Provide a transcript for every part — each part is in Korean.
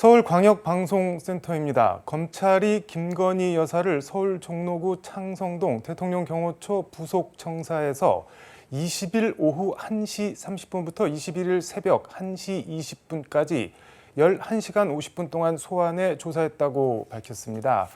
서울광역방송센터입니다. 검찰이 김건희 여사를 서울 종로구 창성동 대통령 경호처 부속 청사에서 20일 오후 1시 30분부터 21일 새벽 1시 20분까지 11시간 50분 동안 소환해 조사했다고 밝혔습니다.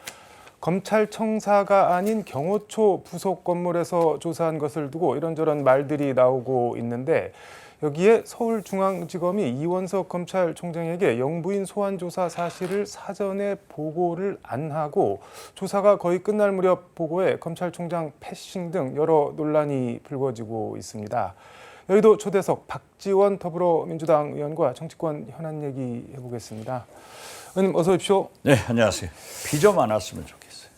검찰청사가 아닌 경호처 부속 건물에서 조사한 것을 두고 이런저런 말들이 나오고 있는데, 여기에 서울중앙지검이 이원석 검찰총장에게 영부인 소환 조사 사실을 사전에 보고를 안 하고 조사가 거의 끝날 무렵 보고에 검찰총장 패싱 등 여러 논란이 불거지고 있습니다. 여의도 초대석 박지원 더불어민주당 의원과 정치권 현안 얘기 해보겠습니다. 의원님 어서 오십시오. 네, 안녕하세요. 비 좀 안 왔으면 좋겠어요.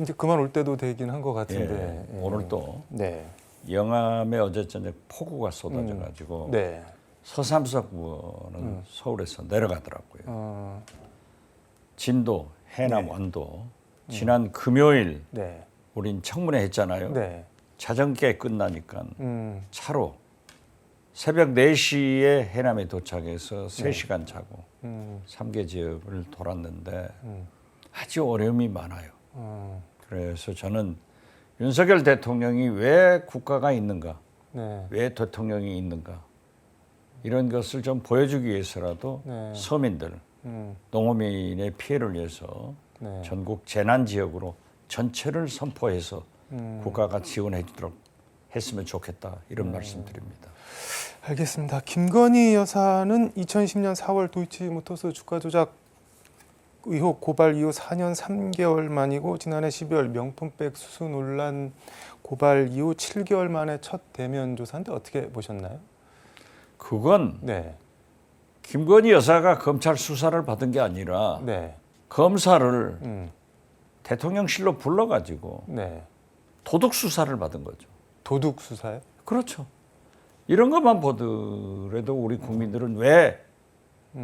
이제 그만 올 때도 되긴 한 것 같은데. 예, 오늘 또 네. 영암에 어제 저녁 폭우가 쏟아져가지고 네. 서삼석 의원은 서울에서 내려가더라고요. 진도, 해남, 네. 완도 지난 금요일 네. 우린 청문회 했잖아요. 네. 자정께 끝나니까 차로 새벽 4시에 해남에 도착해서 3시간 자고 3개 지역을 돌았는데 아주 어려움이 많아요. 그래서 저는 윤석열 대통령이 왜 국가가 있는가, 네. 왜 대통령이 있는가, 이런 것을 좀 보여주기 위해서라도 네. 서민들, 농어민의 피해를 위해서 네. 전국 재난지역으로 전체를 선포해서 국가가 지원해 주도록 했으면 좋겠다, 이런 말씀드립니다. 알겠습니다. 김건희 여사는 2010년 4월 도이치모터스 주가 조작 의혹 고발 이후 4년 3개월 만이고, 지난해 12월 명품백 수수 논란 고발 이후 7개월 만에 첫 대면 조사인데 어떻게 보셨나요? 그건 네. 김건희 여사가 검찰 수사를 받은 게 아니라 네. 검사를 대통령실로 불러가지고 네. 도둑 수사를 받은 거죠. 도둑 수사요? 그렇죠. 이런 것만 보더라도 우리 국민들은 왜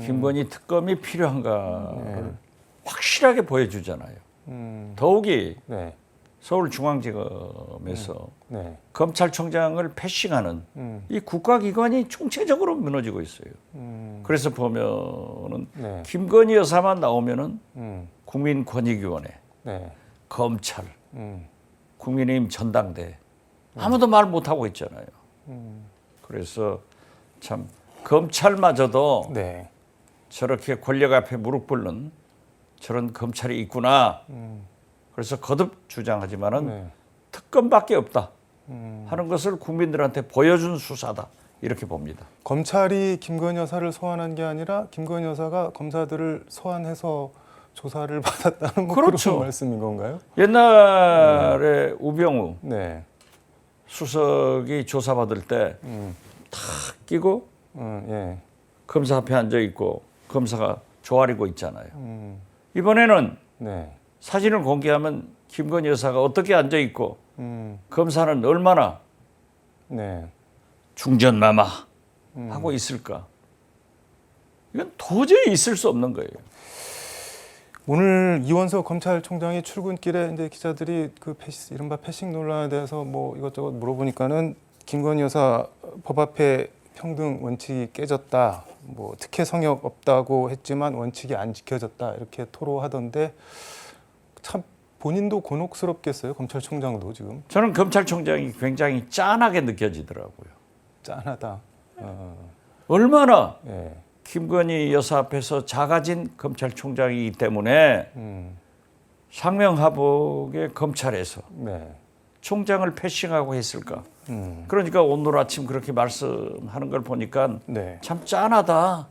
김건희 특검이 필요한가를 확실하게 보여주잖아요. 더욱이 네. 서울중앙지검에서 네. 검찰총장을 패싱하는 이 국가기관이 총체적으로 무너지고 있어요. 그래서 보면은 네. 김건희 여사만 나오면은 국민권익위원회, 네. 검찰, 국민의힘 전당대 아무도 말 못하고 있잖아요. 그래서 참 검찰마저도 네. 저렇게 권력 앞에 무릎 꿇는 저런 검찰이 있구나. 그래서 거듭 주장하지만은 네. 특검밖에 없다 하는 것을 국민들한테 보여준 수사다, 이렇게 봅니다. 검찰이 김건희 여사를 소환한 게 아니라 김건희 여사가 검사들을 소환해서 조사를 받았다는 뭐 그렇죠. 그런 말씀인 건가요? 옛날에 우병우 네. 수석이 조사받을 때 탁 끼고 예. 검사 앞에 앉아 있고 검사가 조아리고 있잖아요. 이번에는 네. 사진을 공개하면 김건희 여사가 어떻게 앉아 있고 검사는 얼마나 네. 중전마마 하고 있을까? 이건 도저히 있을 수 없는 거예요. 오늘 이원석 검찰총장이 출근길에 이제 기자들이 그 이른바 패싱 논란에 대해서 뭐 이것저것 물어보니까는 김건희 여사 법 앞에 평등 원칙이 깨졌다, 뭐 특혜 성역 없다고 했지만 원칙이 안 지켜졌다, 이렇게 토로하던데, 참 본인도 곤혹스럽겠어요, 검찰총장도 지금. 저는 검찰총장이 굉장히 짠하게 느껴지더라고요. 짠하다. 얼마나 예. 김건희 여사 앞에서 작아진 검찰총장이기 때문에 상명하복의 검찰에서 네. 총장을 패싱하고 했을까. 그러니까 오늘 아침 그렇게 말씀하는 걸 보니까 네. 참 짠하다.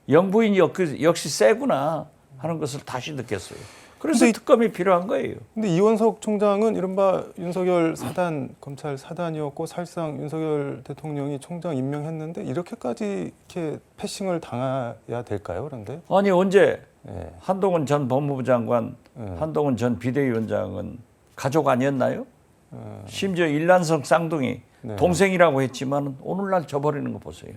영부인이 역시 세구나 하는 것을 다시 느꼈어요. 그래서 특검이 필요한 거예요. 근데 이원석 총장은 이른바 윤석열 사단, 검찰 사단이었고, 사실상 윤석열 대통령이 총장 임명했는데 이렇게까지 이렇게 패싱을 당해야 될까요? 그런데 아니 언제 네. 한동훈 전 법무부 장관, 한동훈 전 비대위원장은 가족 아니었나요? 심지어 일란성 쌍둥이 네. 동생이라고 했지만 오늘날 져버리는 거 보세요.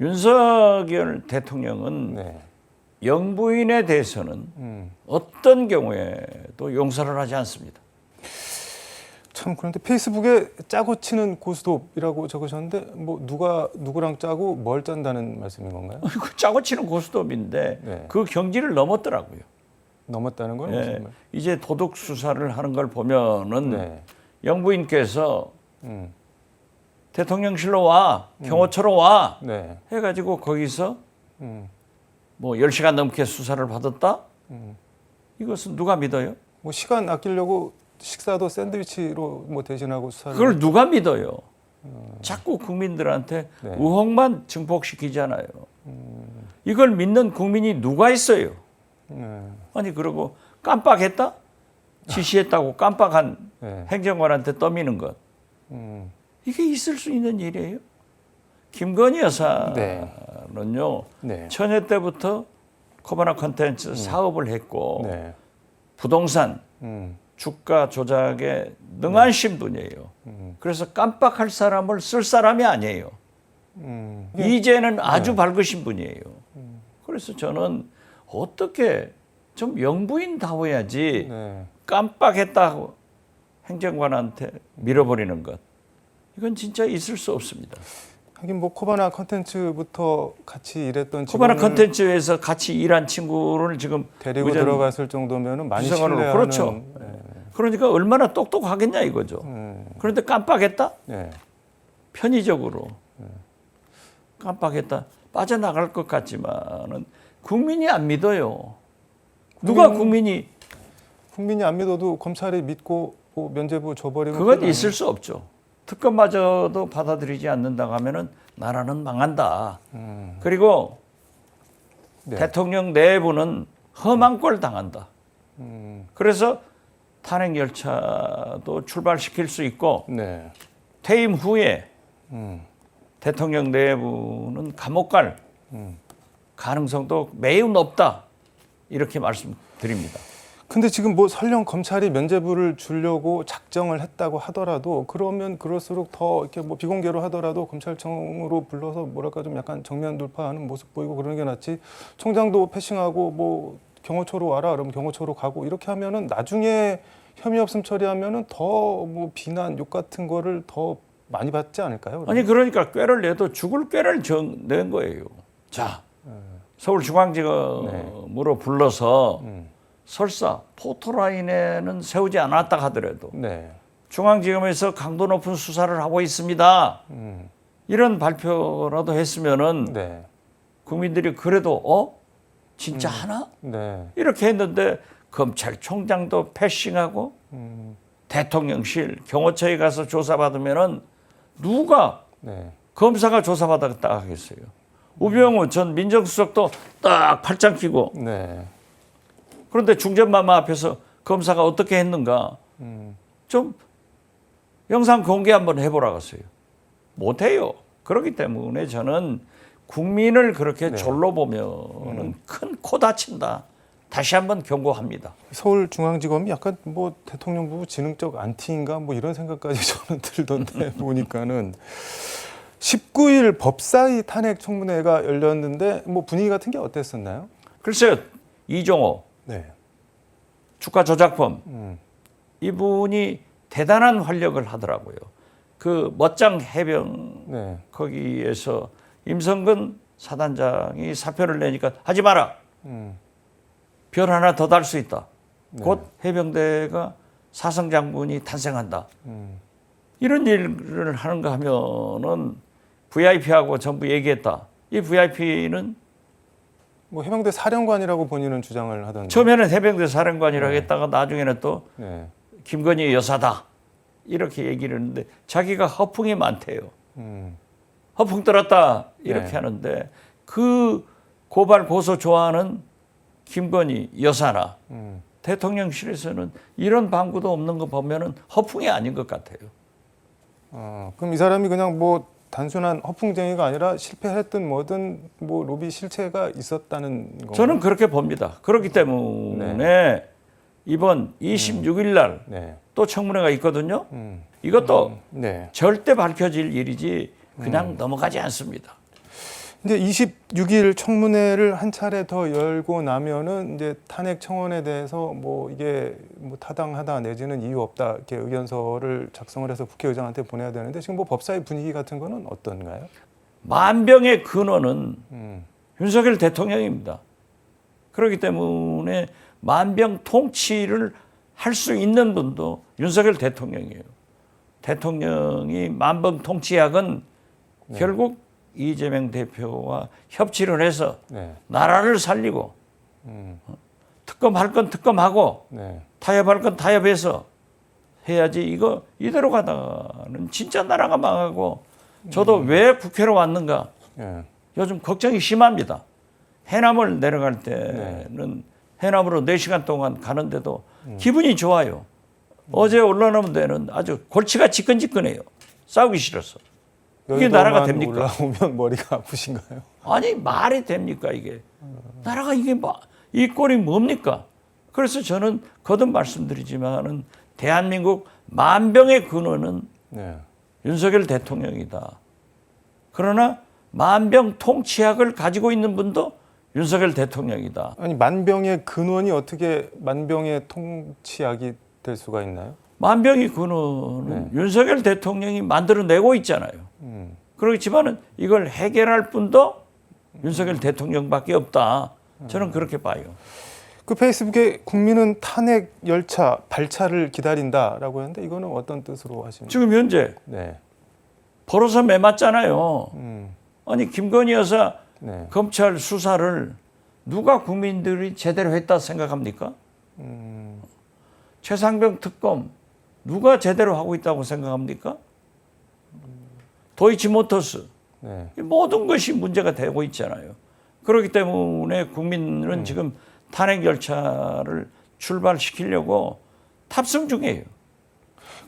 윤석열 대통령은 네. 영부인에 대해서는 어떤 경우에도 용서를 하지 않습니다. 참 그런데 페이스북에 짜고 치는 고스톱이라고 적으셨는데 뭐 누가 누구랑 짜고 뭘 짠다는 말씀인 건가요? 그 짜고 치는 고스톱인데 네. 그 경지를 넘었더라고요. 넘었다는 건 예, 무슨 말? 이제 도둑 수사를 하는 걸 보면은 네. 영부인께서 음. 대통령실로 와, 경호처로 와 네. 해가지고 거기서 음. 뭐 10시간 넘게 수사를 받았다? 이것은 누가 믿어요? 뭐 시간 아끼려고 식사도 샌드위치로 뭐 대신하고 수사를. 그걸 누가 믿어요? 자꾸 국민들한테 네. 의혹만 증폭시키잖아요. 이걸 믿는 국민이 누가 있어요? 아니 그러고 깜빡했다? 지시했다고 깜빡한 네. 행정관한테 떠미는 것. 음. 이게 있을 수 있는 일이에요? 김건희 여사는요. 네. 처녀 때부터 코바나 콘텐츠 사업을 했고 네. 부동산 주가 조작에 능한 신분이에요. 그래서 깜빡할 사람을 쓸 사람이 아니에요. 이제는 아주 밝으신 분이에요. 그래서 저는 어떻게 좀 영부인다워야지 네. 깜빡했다고 행정관한테 밀어버리는 것. 이건 진짜 있을 수 없습니다. 하긴 뭐 코바나 컨텐츠부터 같이 일했던 코바나 직원을 컨텐츠에서 같이 일한 친구를 지금 데리고 의전 들어갔을 정도면은 많이 구성원으로 신뢰하는. 그렇죠. 그러니까 얼마나 똑똑하겠냐 이거죠. 그런데 깜빡했다? 네. 편의적으로 깜빡했다. 빠져나갈 것 같지만은 국민이 안 믿어요. 누가 국민이 국민이 안 믿어도 검찰이 믿고 뭐 면죄부 줘버리면 그건 있을 수 없죠. 특검마저도 받아들이지 않는다고 하면은 나라는 망한다. 그리고 네. 대통령 내부는 험한 꼴 당한다. 그래서 탄핵 열차도 출발시킬 수 있고 네. 퇴임 후에 대통령 내부는 감옥 갈 가능성도 매우 높다. 이렇게 말씀드립니다. 근데 지금 뭐 설령 검찰이 면죄부를 주려고 작정을 했다고 하더라도 그러면 그럴수록 더 이렇게 뭐 비공개로 하더라도 검찰청으로 불러서 뭐랄까 좀 약간 정면 돌파하는 모습 보이고 그러는 게 낫지. 총장도 패싱하고 뭐 경호처로 와라 그러면 경호처로 가고 이렇게 하면은 나중에 혐의 없음 처리하면은 더 뭐 비난 욕 같은 거를 더 많이 받지 않을까요? 아니 그러니까 꾀를 내도 죽을 꾀를 낸 거예요. 자, 서울중앙지검으로 불러서 설사 포토라인에는 세우지 않았다 하더라도 네. 중앙지검에서 강도 높은 수사를 하고 있습니다. 이런 발표라도 했으면은 네. 국민들이 그래도 진짜 하나? 네. 이렇게 했는데 검찰총장도 패싱하고 대통령실 경호처에 가서 조사받으면은 누가 네. 검사가 조사받았다 하겠어요. 우병우 전 민정수석도 딱 팔짱 끼고 네. 그런데 중전마마 앞에서 검사가 어떻게 했는가 좀 영상 공개 한번 해보라고 했어요. 못해요. 그렇기 때문에 저는 국민을 그렇게 네. 졸로 보면은 큰 코 다친다. 다시 한번 경고합니다. 서울중앙지검이 약간 뭐 대통령부 지능적 안티인가 뭐 이런 생각까지 저는 들던데 보니까는 19일 법사위 탄핵 청문회가 열렸는데 뭐 분위기 같은 게 어땠었나요? 글쎄요. 이종호 네. 주가 조작범 이분이 대단한 활약을 하더라고요. 그 멋장 해병 네. 거기에서 임성근 사단장이 사표를 내니까 하지 마라. 별 하나 더 달 수 있다. 곧 해병대가 사성장군이 탄생한다. 이런 일을 하는가 하면은 VIP하고 전부 얘기했다. 이 VIP는 뭐 해병대 사령관이라고 본인은 주장을 하던데. 처음에는 해병대 사령관이라고 했다가 나중에는 또 네. 김건희 여사다. 이렇게 얘기를 했는데 자기가 허풍이 많대요. 허풍 떨었다. 이렇게 네. 하는데 그 고발 고소 좋아하는 김건희 여사나 대통령실에서는 이런 방구도 없는 거 보면은 허풍이 아닌 것 같아요. 그럼 이 사람이 그냥 뭐 단순한 허풍쟁이가 아니라 실패했든 뭐든 뭐 로비 실체가 있었다는 건가요? 저는 그렇게 봅니다. 그렇기 때문에 이번 26일 날 또 네. 청문회가 있거든요. 이것도 네. 절대 밝혀질 일이지 그냥 넘어가지 않습니다. 이제 26일 청문회를 한 차례 더 열고 나면은 이제 탄핵 청원에 대해서 뭐 이게 뭐 타당하다 내지는 이유 없다 이렇게 의견서를 작성을 해서 국회의장한테 보내야 되는데 지금 뭐 법사위 분위기 같은 거는 어떤가요? 만병의 근원은 윤석열 대통령입니다. 그렇기 때문에 만병 통치를 할 수 있는 분도 윤석열 대통령이에요. 대통령이 만병 통치약은 결국 이재명 대표와 협치를 해서 네. 나라를 살리고 특검할 건 특검하고 네. 타협할 건 타협해서 해야지. 이거 이대로 가다가는 진짜 나라가 망하고 저도 왜 국회로 왔는가 네. 요즘 걱정이 심합니다. 해남을 내려갈 때는 해남으로 4시간 동안 가는데도 기분이 좋아요. 어제 올라오는 데는 아주 골치가 지끈지끈해요. 싸우기 싫어서. 이게 나라가 됩니까? 올라오면 머리가 아프신가요? 아니 말이 됩니까 이게. 나라가 이게 이 꼴이 뭡니까? 그래서 저는 거듭 말씀드리지만은 대한민국 만병의 근원은 네. 윤석열 대통령이다. 그러나 만병 통치약을 가지고 있는 분도 윤석열 대통령이다. 아니 만병의 근원이 어떻게 만병의 통치약이 될 수가 있나요? 만병의 근원은 윤석열 대통령이 만들어내고 있잖아요. 그렇지만은 이걸 해결할 분도 윤석열 대통령밖에 없다. 저는 그렇게 봐요. 그 페이스북에 국민은 탄핵 열차 발차를 기다린다라고 했는데 이거는 어떤 뜻으로 하시는 거예요? 지금 현재 네. 벌어서 매맞잖아요. 아니 김건희 여사 네. 검찰 수사를 누가 국민들이 제대로 했다 생각합니까? 최상병 특검 누가 제대로 하고 있다고 생각합니까? 도이치모터스 네. 모든 것이 문제가 되고 있잖아요. 그렇기 때문에 국민은 지금 탄핵 열차를 출발시키려고 탑승 중이에요.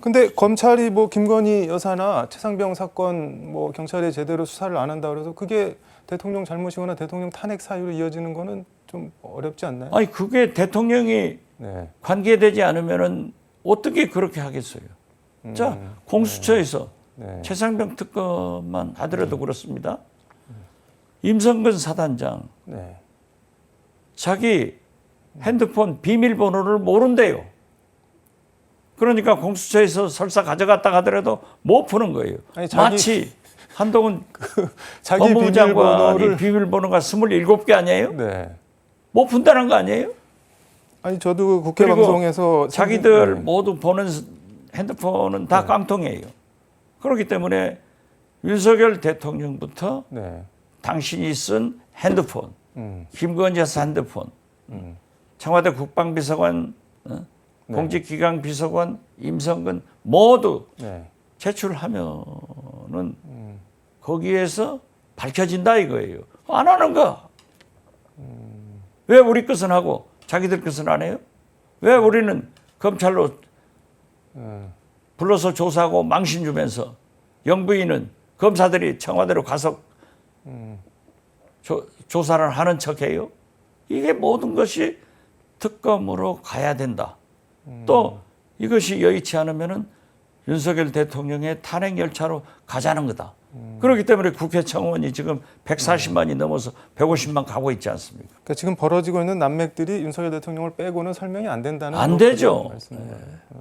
근데 검찰이 뭐 김건희 여사나 최상병 사건 뭐 경찰이 제대로 수사를 안 한다 그래서 그게 대통령 잘못이거나 대통령 탄핵 사유로 이어지는 거는 좀 어렵지 않나요? 아니 그게 대통령이 네. 관계되지 않으면은 어떻게 그렇게 하겠어요? 자 공수처에서 네. 최상병 특검만 하더라도 그렇습니다. 임성근 사단장 네. 자기 핸드폰 비밀번호를 모른대요. 그러니까 공수처에서 설사 가져갔다 하더라도 못 푸는 거예요. 아니, 마치 한동훈 자기 법무부 장관이 비밀번호를 비밀번호가 27개 아니에요? 네. 못 푼다는 거 아니에요? 아니 저도 국회 그리고 방송에서 자기들 네. 모두 보는 핸드폰은 다 깡통이에요. 그렇기 때문에 윤석열 대통령부터 네. 당신이 쓴 핸드폰, 김건희 여사 핸드폰, 청와대 국방비서관, 공직기강 비서관, 임성근 모두 네. 제출하면은 거기에서 밝혀진다 이거예요. 안 하는가? 왜 우리 것은 하고 자기들 것은 안 해요? 왜 우리는 검찰로 불러서 조사하고 망신 주면서 영부인은 검사들이 청와대로 가서 조사를 하는 척해요? 이게 모든 것이 특검으로 가야 된다. 또 이것이 여의치 않으면은 윤석열 대통령의 탄핵 열차로 가자는 거다. 그렇기 때문에 국회 청원이 지금 140만이 넘어서 150만 가고 있지 않습니까? 그러니까 지금 벌어지고 있는 난맥들이 윤석열 대통령을 빼고는 설명이 안 된다는 안 되죠. 말씀이에요.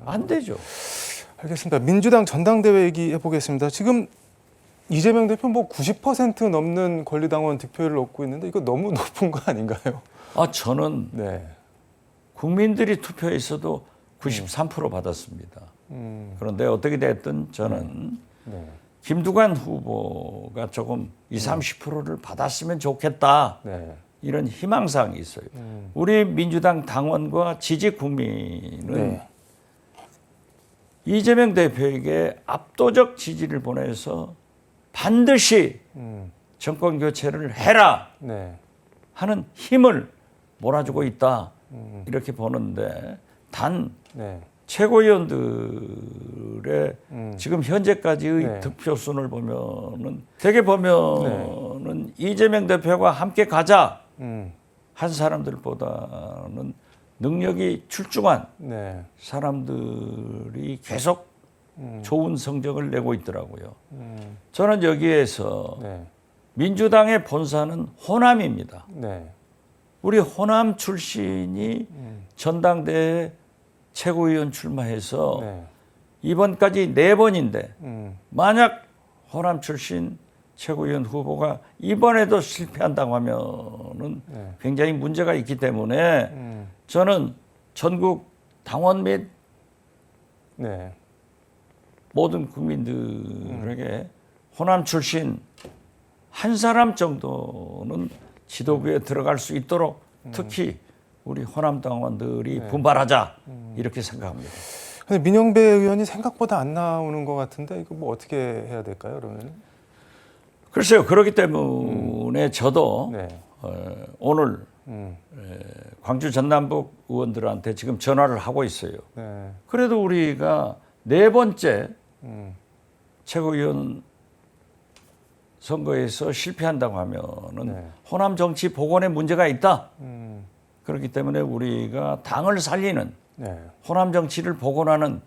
안 되죠. 알겠습니다. 민주당 전당대회 얘기해 보겠습니다. 지금 이재명 대표 뭐 90% 넘는 권리당원 득표율을 얻고 있는데 이거 너무 높은 거 아닌가요? 저는 네. 국민들이 투표했어도 93% 받았습니다. 그런데 어떻게 됐든 저는 네. 김두관 후보가 조금 20, 30%를 받았으면 좋겠다. 네. 이런 희망사항이 있어요. 우리 민주당 당원과 지지 국민은 네. 이재명 대표에게 압도적 지지를 보내서 반드시 정권 교체를 해라 네. 하는 힘을 몰아주고 있다. 이렇게 보는데 단 네. 최고위원들의 지금 현재까지의 네. 득표순을 보면은 되게 보면은 이재명 대표가 함께 가자 한 사람들보다는 능력이 출중한 네. 사람들이 계속 좋은 성적을 내고 있더라고요. 저는 여기에서 네. 민주당의 본사는 호남입니다. 네. 우리 호남 출신이 전당대회 최고위원 출마해서 네. 이번까지 4번인데 음. 만약 호남 출신 최고위원 후보가 이번에도 실패한다고 하면은 네. 굉장히 문제가 있기 때문에 저는 전국 당원 및 네. 모든 국민들에게 호남 출신 한 사람 정도는 지도부에 들어갈 수 있도록 특히 우리 호남 당원들이 분발하자 이렇게 생각합니다. 근데 민영배 의원이 생각보다 안 나오는 것 같은데 이거 뭐 어떻게 해야 될까요, 그러면? 글쎄요. 그렇기 때문에 저도 네. 오늘 음. 광주 전남북 의원들한테 지금 전화를 하고 있어요. 네. 그래도 우리가 4번째 음. 최고위원 선거에서 실패한다고 하면은 네. 호남 정치 복원에 문제가 있다. 음. 그렇기 때문에 우리가 당을 살리는 네. 호남 정치를 복원하는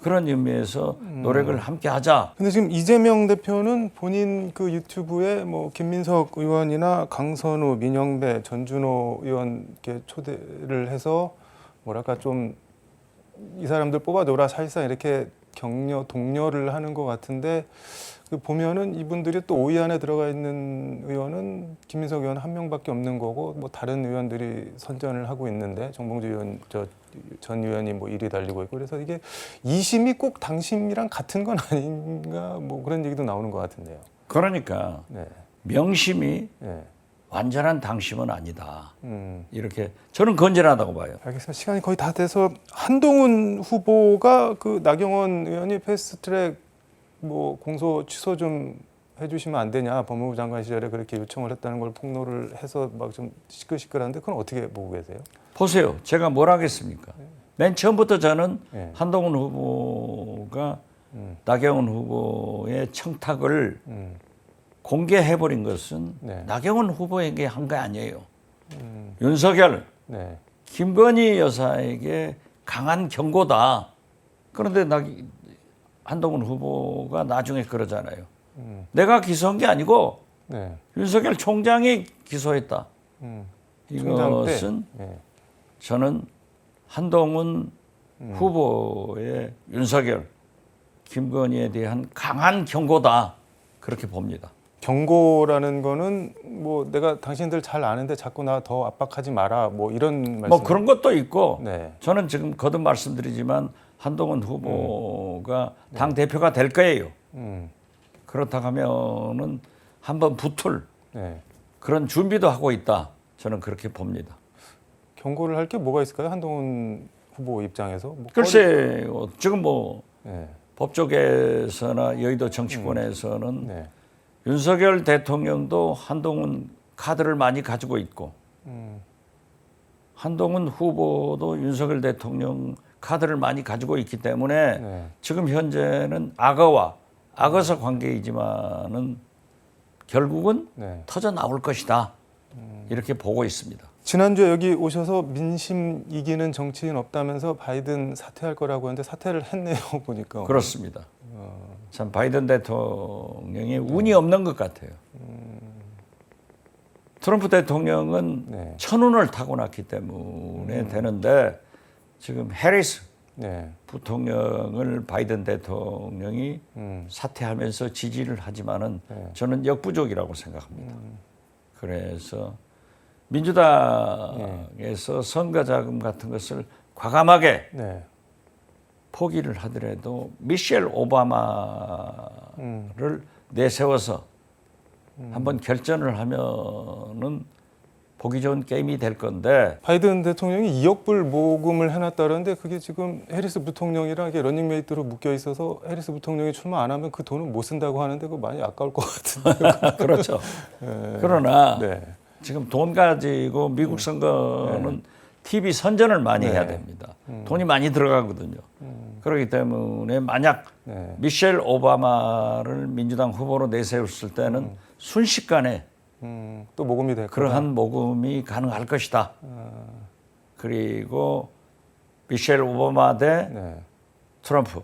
그런 의미에서 노력을 함께 하자. 근데 지금 이재명 대표는 본인 그 유튜브에 뭐 김민석 의원이나 강선우, 민영배, 전준호 의원 이렇게 초대를 해서 뭐랄까 좀 이 사람들 뽑아줘라 사실상 이렇게 격려, 독려를 하는 것 같은데 그 보면은 이분들이 또 5위 안에 들어가 있는 의원은 김민석 의원 한 명밖에 없는 거고 뭐 다른 의원들이 선전을 하고 있는데 정봉주 의원 전 의원이 뭐 1위 달리고 있고 그래서 이게 이심이 꼭 당심이랑 같은 건 아닌가 뭐 그런 얘기도 나오는 것 같은데요. 그러니까 네. 명심이 네. 완전한 당심은 아니다. 음. 이렇게 저는 건전하다고 봐요. 알겠습니다. 시간이 거의 다 돼서 한동훈 후보가 그 나경원 의원이 패스트트랙 뭐 공소 취소 좀 해주시면 안 되냐 법무부 장관 시절에 그렇게 요청을 했다는 걸 폭로를 해서 막 좀 시끌시끌한데 그건 어떻게 보고 계세요? 보세요. 제가 뭘 하겠습니까? 맨 처음부터 저는 네. 한동훈 후보가 나경원 후보의 청탁을 공개해버린 것은 네. 나경원 후보에게 한 게 아니에요. 윤석열, 네. 김건희 여사에게 강한 경고다. 그런데 한동훈 후보가 나중에 그러잖아요. 내가 기소한 게 아니고 네. 윤석열 총장이 기소했다. 총장 때? 이것은 네. 저는 한동훈 후보의 윤석열, 김건희에 대한 강한 경고다. 그렇게 봅니다. 경고라는 거는 뭐 내가 당신들 잘 아는데 자꾸 나 더 압박하지 마라 뭐 이런 말씀. 뭐 그런 것도 있고 네. 저는 지금 거듭 말씀드리지만 한동훈 후보가 당 대표가 될 거예요. 그렇다 하면은 한번 붙을 네. 그런 준비도 하고 있다. 저는 그렇게 봅니다. 경고를 할 게 뭐가 있을까요? 한동훈 후보 입장에서? 뭐 글쎄 지금 뭐 네. 법조계에서나 여의도 정치권에서는 네. 윤석열 대통령도 한동훈 카드를 많이 가지고 있고 한동훈 후보도 윤석열 대통령 카드를 많이 가지고 있기 때문에 네. 지금 현재는 악어서 관계이지만은 결국은 네. 터져 나올 것이다. 이렇게 보고 있습니다. 지난주에 여기 오셔서 민심 이기는 정치인 없다면서 바이든 사퇴할 거라고 했는데 사퇴를 했네요. 보니까. 그렇습니다. 참 바이든 대통령이 운이 없는 것 같아요. 트럼프 대통령은 네. 천운을 타고났기 때문에 되는데 지금 해리스 네. 부통령을 바이든 대통령이 사퇴하면서 지지를 하지만은 네. 저는 역부족이라고 생각합니다. 그래서 민주당에서 선거 자금 같은 것을 과감하게 네. 포기를 하더라도 미셸 오바마를 내세워서 한번 결전을 하면은 보기 좋은 게임이 될 건데 바이든 대통령이 2억 불 모금을 해놨다는데 그게 지금 해리스 부통령이랑 이게 러닝메이트로 묶여 있어서 해리스 부통령이 출마 안 하면 그 돈은 못 쓴다고 하는데 그거 많이 아까울 것 같은데. 그렇죠. 네. 그러나 네. 지금 돈 가지고 미국 선거는 TV 선전을 많이 해야 됩니다. 돈이 많이 들어가거든요. 그렇기 때문에 만약 네. 미셸 오바마를 민주당 후보로 내세웠을 때는 순식간에 또 모금이 될 거다. 그러한 모금이 가능할 것이다. 그리고 미셸 오바마 대 네. 트럼프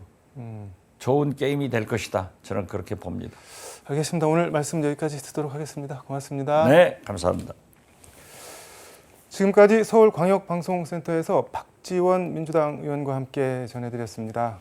좋은 게임이 될 것이다. 저는 그렇게 봅니다. 알겠습니다. 오늘 말씀 여기까지 듣도록 하겠습니다. 고맙습니다. 네, 감사합니다. 지금까지 서울광역방송센터에서 박지원 민주당 의원과 함께 전해드렸습니다.